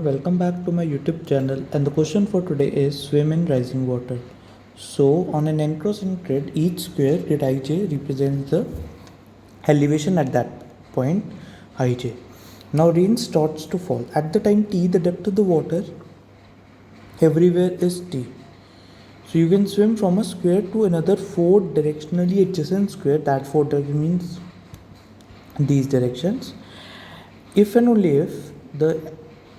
Welcome back to my YouTube channel, and the question for today is swim in rising water. So on an n-cross-n grid, each square grid ij represents the elevation at that point ij. Now rain starts to fall. At the time t, the depth of the water everywhere is t. So you can swim from a square to another 4 directionally adjacent square. That 4 means these directions. If and only if the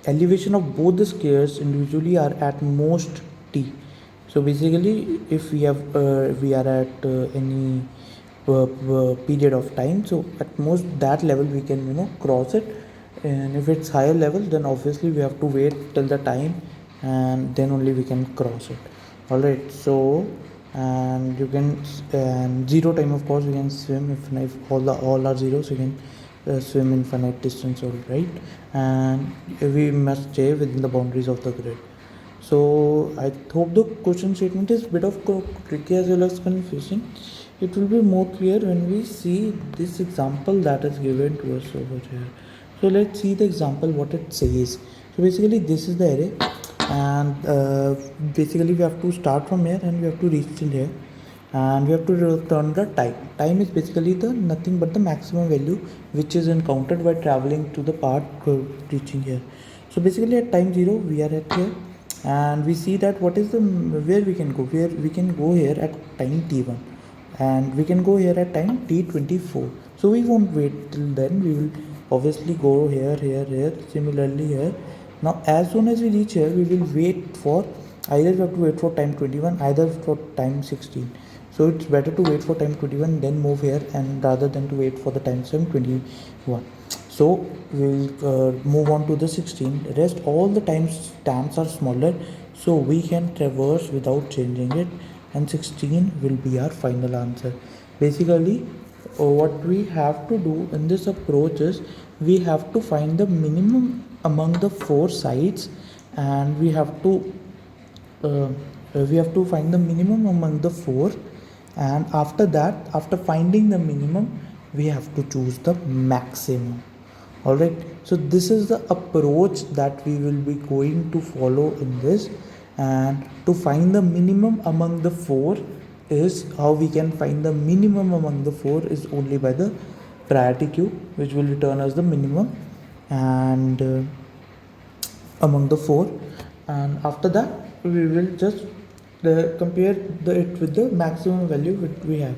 elevation of both the squares individually are at most t. So basically, if we are at any period of time, so at most that level we can cross it, and if it's higher level, then obviously we have to wait till the time, and then only we can cross it. All right. So and you can and zero time, of course we can swim. If all are zeros, you can swim infinite distance, all right, and we must stay within the boundaries of the grid. So I hope the question statement is a bit of tricky as well as confusing. It will be more clear when we see this example that is given to us over here. So let's see the example, what it says. So basically this is the array, and basically we have to start from here and we have to reach till here, and we have to return the time is basically the nothing but the maximum value which is encountered by traveling to the part reaching here. So basically at time 0 we are at here, and we see that where we can go, here at time t1, and we can go here at time t24. So we won't wait till then, we will obviously go here, similarly here. Now as soon as we reach here, we will wait for, either we have to wait for time 21, either for time 16. So it's better to wait for time 21 then move here, and rather than to wait for the time 21. So we'll move on to the 16. Rest all the time stamps are smaller, so we can traverse without changing it, and 16 will be our final answer. Basically what we have to do in this approach is we have to find the minimum among the 4 sides, and we have to find the minimum among the 4, and after that, after finding the minimum, we have to choose the maximum. All right, so this is the approach that we will be going to follow in this, and to find the minimum among the 4 is how we can find the minimum among the 4 is only by the priority queue, which will return us the minimum and among the 4, and after that we will just compare it with the maximum value which we have.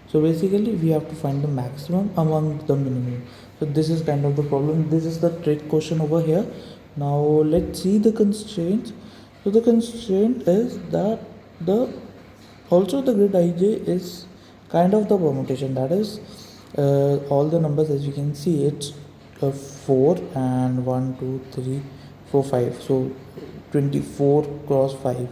So basically we have to find the maximum among the minimum. So this is kind of the problem. This is the trick question over here. Now let's see the constraints. So the constraint is that the grid ij is kind of the permutation, that is all the numbers, as you can see, it's 4 and 1 2 3 4 5, so 24 cross 5.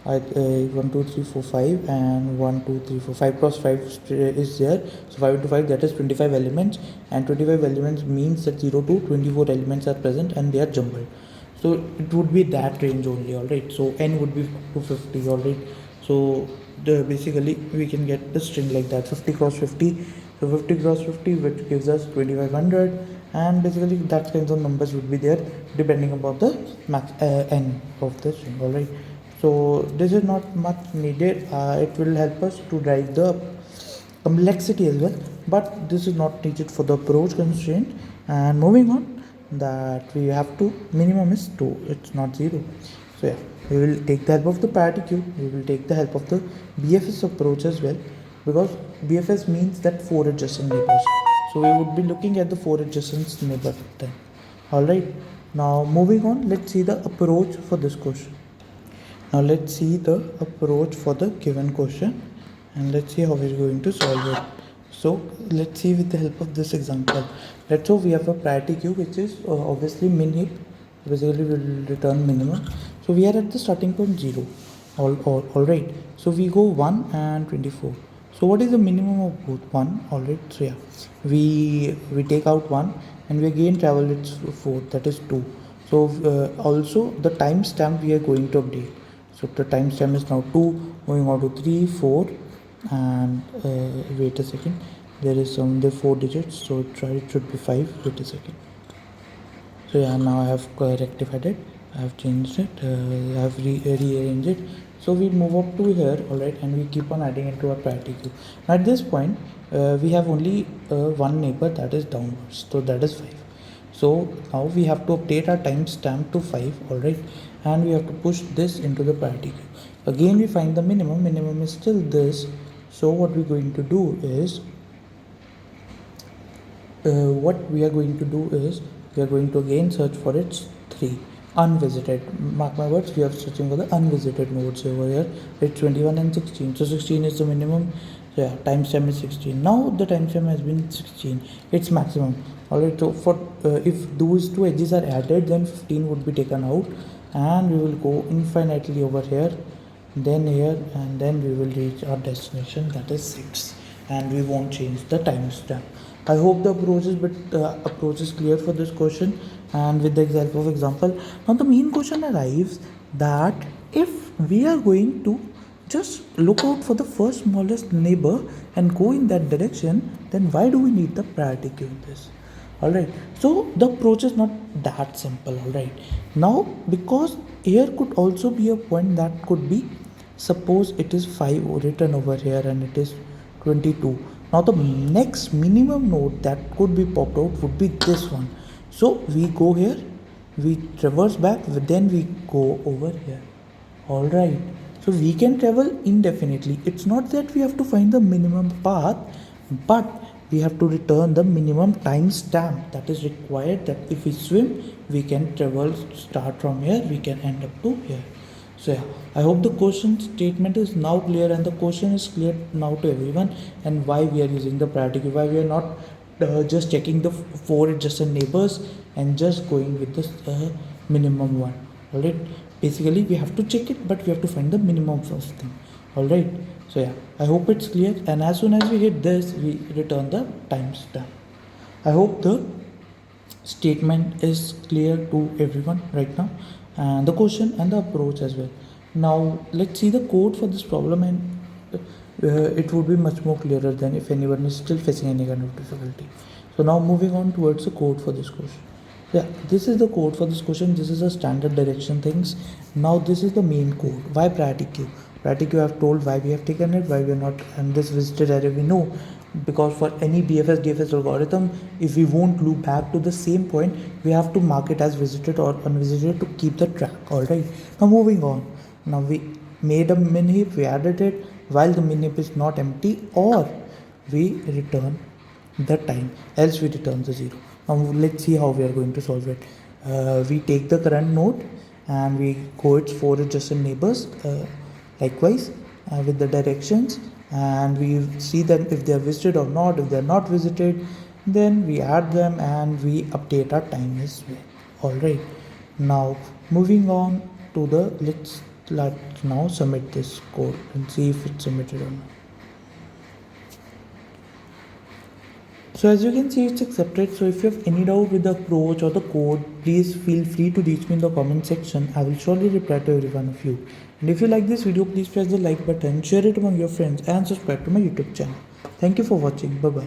1 2 3 4 5 and 1 2 3 4 5 cross 5 is there. So 5 into 5, that is 25 elements, and 25 elements means that 0 to 24 elements are present and they are jumbled. So it would be that range only. All right, so n would be to 50. All right, so basically we can get the string like that, 50 cross 50. So 50 cross 50, which gives us 2500, and basically that kinds of numbers would be there depending upon the max n of the string. All right, so this is not much needed. It will help us to drive the complexity as well, but this is not needed for the approach constraint. And moving on, that we have to minimum is 2, it's not 0. So yeah, we will take the help of the priority queue, we will take the help of the BFS approach as well, because BFS means that 4 adjacent neighbors. So we would be looking at the 4 adjacent neighbors then. All right, now moving on, let's see the approach for this question. Now let's see the approach for the given question, and let's see how we're going to solve it. So let's see with the help of this example. Let's say we have a priority queue which is obviously min heap. Basically we will return minimum. So we are at the starting point 0. All right. So we go 1 and 24. So what is the minimum of both? 1. All right. So yeah, we take out 1 and we again travel it's 4. That is 2. So also the timestamp we are going to update. So the timestamp is now 2, moving on to 3, 4, and wait a second, there is some the 4 digits, so it should be 5. Wait a second. So yeah, now I have rectified it, I have changed it, I have rearranged it. So we move up to here, alright, and we keep on adding into our priority queue. Now at this point, we have only one neighbor, that is downwards, so that is 5. So now we have to update our timestamp to 5, alright, and we have to push this into the priority queue. Again we find the minimum is still this. So what we're going to do is we are going to again search for its 3 unvisited. Mark my words, we are searching for the unvisited nodes over here. It's 21 and 16, so 16 is the minimum. So yeah, timestamp is 16. Now the timestamp has been 16, it's maximum. Alright, so for if those two edges are added, then 15 would be taken out, and we will go infinitely over here, then here, and then we will reach our destination, that is 6, and we won't change the timestamp. I hope the approach is clear for this question, and with the example. Now the main question arrives that if we are going to just look out for the first smallest neighbor and go in that direction, then why do we need the priority queue in this? Alright, so the approach is not that simple. Alright, now because here could also be a point that could be, suppose it is 5 written over here and it is 22. Now the next minimum node that could be popped out would be this one. So we go here, we traverse back, then we go over here. Alright, so we can travel indefinitely. It's not that we have to find the minimum path, but we have to return the minimum timestamp that is required, that if we swim we can travel, start from here, we can end up to here. So yeah, I hope the question statement is now clear, and the question is clear now to everyone, and why we are using the priority queue, why we are not just checking the 4 adjacent neighbors and just going with the minimum one. Alright, basically we have to check it, but we have to find the minimum first thing. Alright, so yeah, I hope it's clear, and as soon as we hit this, we return the timestamp. I hope the statement is clear to everyone right now, and the question and the approach as well. Now let's see the code for this problem, and it would be much more clearer than if anyone is still facing any kind of difficulty. So now moving on towards the code for this question. Yeah, this is the code for this question. This is a standard direction things. Now this is the main code. Why priority queue? Priority queue, I have told why we have taken it, why we are not, and this visited array we know, because for any BFS DFS algorithm, if we won't loop back to the same point, we have to mark it as visited or unvisited to keep the track. Alright, now moving on. Now we made a min heap, we added it while the min heap is not empty, or we return the time, else we return the 0. Now let's see how we are going to solve it. We take the current node and we go its 4 adjacent neighbors, likewise with the directions, and we see them if they are visited or not. If they are not visited, then we add them and we update our time as well. Alright, now moving on to the, let's now submit this code and see if it's submitted or not. So as you can see, it's accepted. So if you have any doubt with the approach or the code, please feel free to reach me in the comment section. I will surely reply to every one of you. And if you like this video, please press the like button, share it among your friends, and subscribe to my YouTube channel. Thank you for watching. Bye bye.